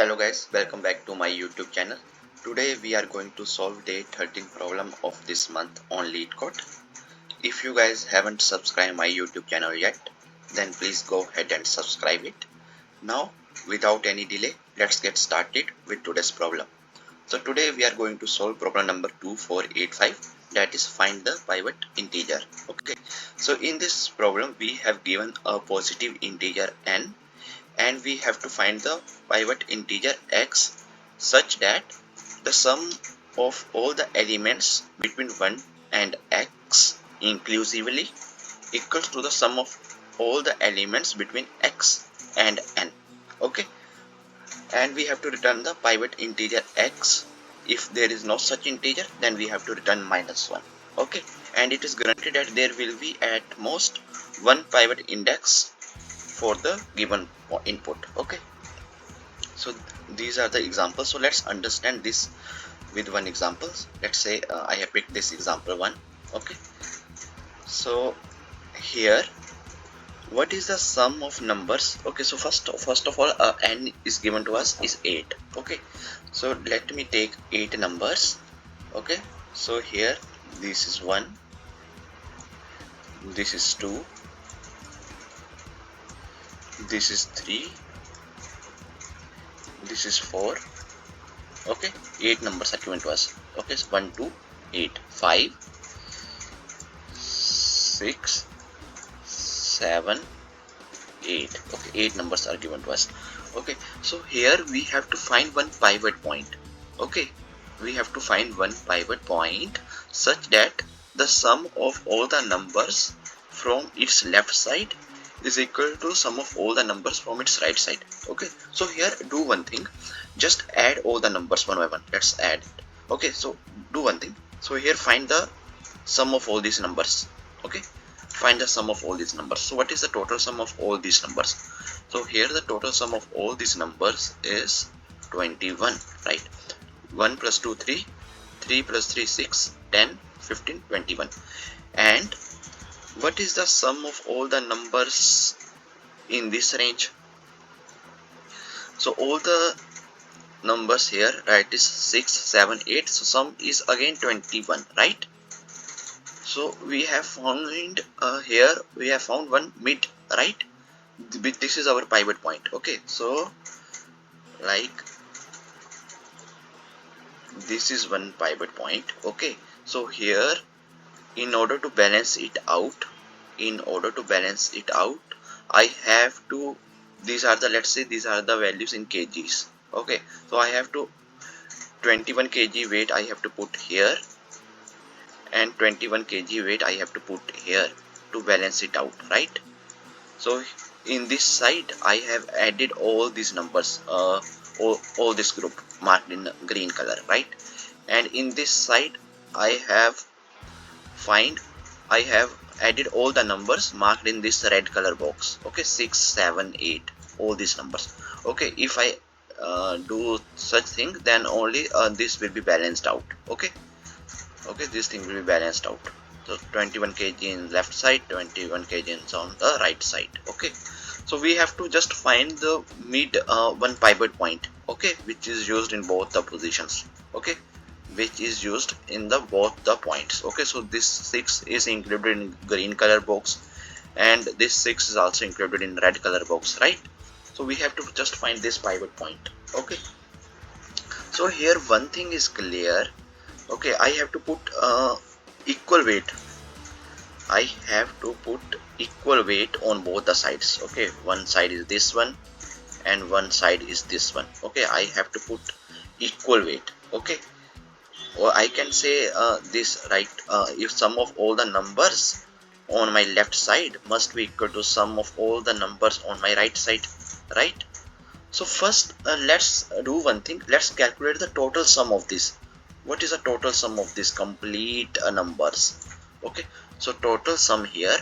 Hello guys, welcome back to my YouTube channel. Today we are going to solve day 13 problem of this month on LeetCode. If you guys haven't subscribed my YouTube channel yet, then please go ahead and subscribe it. Now without any delay, let's get started with today's problem. So today we are going to solve problem number 2485, that is find the pivot integer. Okay, so in this problem we have given a positive integer n and we have to find the pivot integer x such that the sum of all the elements between 1 and x inclusively equals to the sum of all the elements between x and n. Okay, and we have to return the pivot integer x. If there is no such integer, then we have to return -1. Okay, and it is guaranteed that there will be at most one pivot index for the given input. Okay, so these are the examples. So let's understand this with one example. Let's say I have picked this example 1. Okay, so here what is the sum of numbers? Okay, so first of all n is given to us is 8. Okay, so let me take 8 numbers. Okay, so here this is 1, this is 2, this is 3, this is 4. Okay, 8 numbers are given to us. Okay, so 1 2 8 5 6 7 8. Okay, 8 numbers are given to us. Okay, so here we have to find one pivot point. Okay, we have to find one pivot point such that the sum of all the numbers from its left side is equal to sum of all the numbers from its right side. Okay, so here do one thing, just add all the numbers one by one. Let's add it. Okay, so do one thing. So here find the sum of all these numbers. Okay, find the sum of all these numbers. So what is the total sum of all these numbers? So here the total sum of all these numbers is 21, right? 1 plus 2 3, 3 plus 3 6, 10, 15, 21. And what is the sum of all the numbers in this range? So all the numbers here, right, is 6 7 8. So sum is again 21, right? So we have found here we have found one mid, right? This is our pivot point. Okay, so like this is one pivot point. Okay, so here in order to balance it out, I have to, these are the, let's say these are the values in kgs. Okay, so I have to 21 kg weight I have to put here and 21 kg weight I have to put here to balance it out, right? So in this side I have added all these numbers, all this group marked in green color, right? And in this side I have added all the numbers marked in this red color box. Okay, 6 7 8, all these numbers. Okay, if I do such thing, then only this will be balanced out. Okay, this thing will be balanced out. So 21 kg in left side, 21 kg on the right side. Okay, so we have to just find the mid one pivot point. Okay, which is used in both the positions. Okay, which is used in the both the points. Okay, so this 6 is included in green color box and this 6 is also included in red color box, right? So we have to just find this pivot point. Okay, so here one thing is clear. Okay, I have to put equal weight. I have to put equal weight on both the sides. Okay, one side is this one and one side is this one. Okay, I have to put equal weight. Okay, or I can say this, right? If sum of all the numbers on my left side must be equal to sum of all the numbers on my right side, right? So first let's do one thing. Let's calculate the total sum of this. What is the total sum of this complete numbers? Okay, so total sum here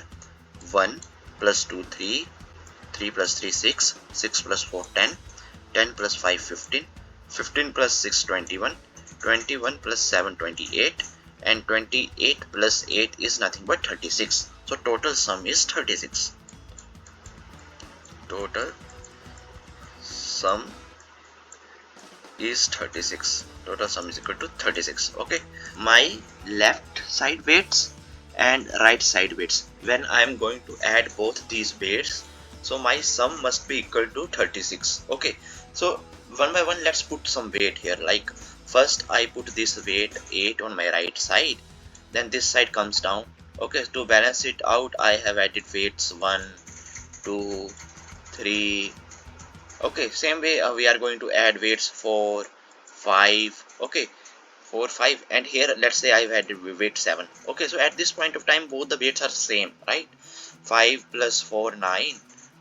1 plus 2 3, 3 plus 3 6, 6 plus 4 10, 10 plus 5 15, 15 plus 6 21, 21 plus 7 28, and 28 plus 8 is nothing but 36. So total sum is 36. Total sum is 36. Total sum is equal to 36. Okay, my left side weights and right side weights, when I am going to add both these weights, so my sum must be equal to 36. Okay, so one by one let's put some weight here. Like first I put this weight 8 on my right side, then this side comes down. Okay, to balance it out I have added weights 1, 2, 3. Okay, same way we are going to add weights 4, 5. Okay, 4, 5, and here let's say I've added weight 7. Okay, so at this point of time both the weights are same, right? 5 plus 4, 9,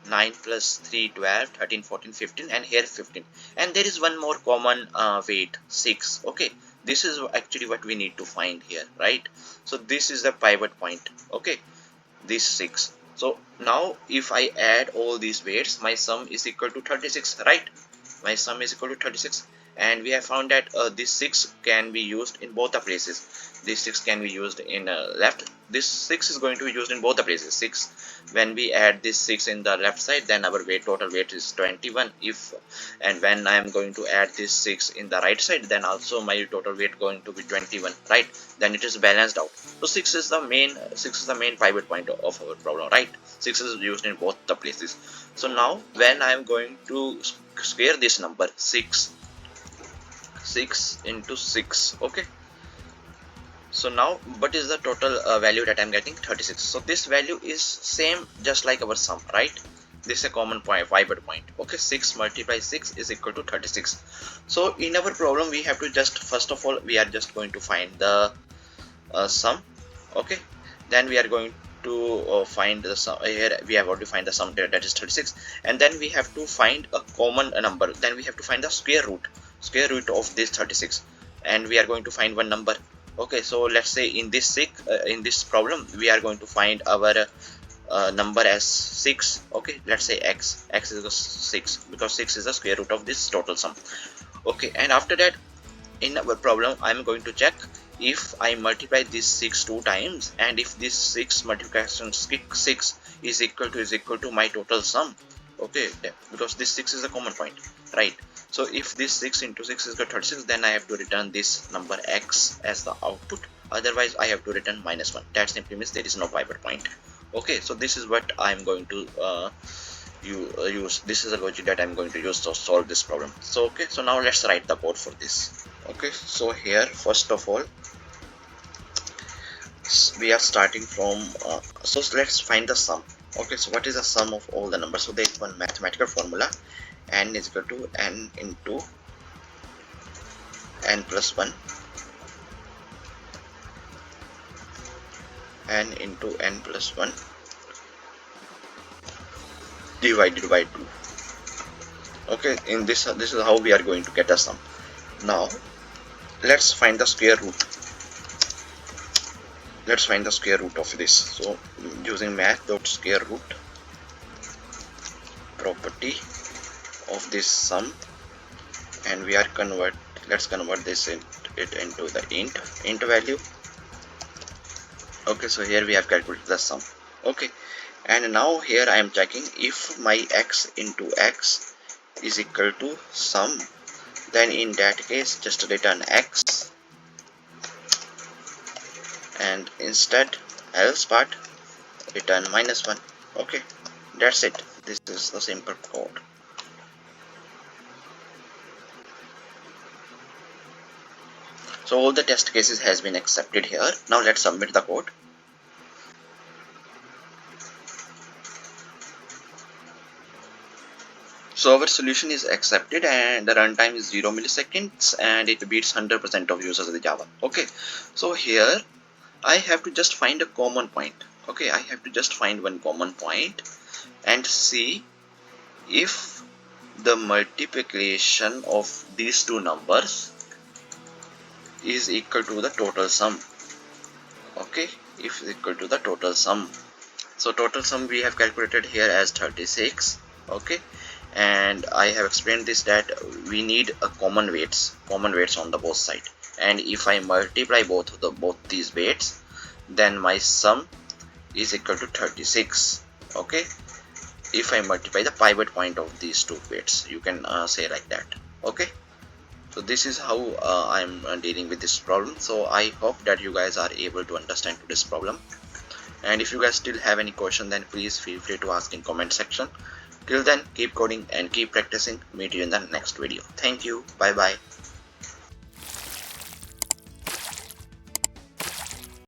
9 plus 3, 12, 13, 14, 15, and here 15. And there is one more common weight, 6. Okay, this is actually what we need to find here, right? So this is the pivot point. Okay, this 6. So now if I add all these weights, my sum is equal to 36, right? My sum is equal to 36, and we have found that this 6 can be used in both the places. This 6 can be used in left. This 6 is going to be used in both the places. 6, when we add this 6 in the left side, then our weight, total weight is 21. If, and when I am going to add this 6 in the right side, then also my total weight going to be 21, right? Then it is balanced out. So 6 is the main pivot point of our problem, right? 6 is used in both the places. So now when I am going to square this number, 6 into 6. Okay, so now what is the total value that I'm getting? 36. So this value is same just like our sum, right? This is a common point, pivot point. Okay, 6 multiplied 6 is equal to 36. So in our problem we have to just, first of all we are just going to find the sum. Okay, then we are going to find the sum. Here we have already find the sum, that is 36, and then we have to find a common number. Then we have to find the square root of this 36, and we are going to find one number. Okay, so let's say in this problem we are going to find our number as 6. Okay, let's say x is equal to 6, because 6 is the square root of this total sum. Okay, and after that in our problem I'm going to check if I multiply this 6 2 times, and if this 6 multiplication 6 is equal to my total sum. Okay, because this 6 is a common point, right? So if this 6 into 6 is equal to 36, then I have to return this number x as the output. Otherwise I have to return -1. That simply means there is no pivot point. Okay, so this is what I'm going to use. This is the logic that I'm going to use to solve this problem. So okay, so now let's write the code for this. Okay, so here first of all we are starting from so let's find the sum. Okay, so what is the sum of all the numbers? So there is one mathematical formula, n is equal to n into n plus 1, n into n plus 1 divided by 2. Okay, in this is how we are going to get a sum. Now let's find the square root. Let's find the square root of this. So using math.square-root property of this sum, and we are let's convert this into the int value. Okay, so here we have calculated the sum. Okay, and now here I am checking if my x into x is equal to sum, then in that case just return x, and instead else part return -1. Okay, that's it. This is the simple code. So all the test cases has been accepted here. Now let's submit the code. So our solution is accepted, and the runtime is 0 milliseconds, and it beats 100% of users of the Java. Okay, so here I have to just find a common point. Okay, I have to just find one common point and see if the multiplication of these two numbers is equal to the total sum. Okay, if it's equal to the total sum. So total sum we have calculated here as 36. Okay, and I have explained this that we need a common weights on the both side, and if I multiply both these weights, then my sum is equal to 36. Okay, if I multiply the pivot point of these two weights, you can say like that. Okay, So this is how I'm dealing with this problem. So I hope that you guys are able to understand this problem, and if you guys still have any question, then please feel free to ask in comment section. Till then, keep coding and keep practicing. Meet you in the next video. Thank you. Bye bye.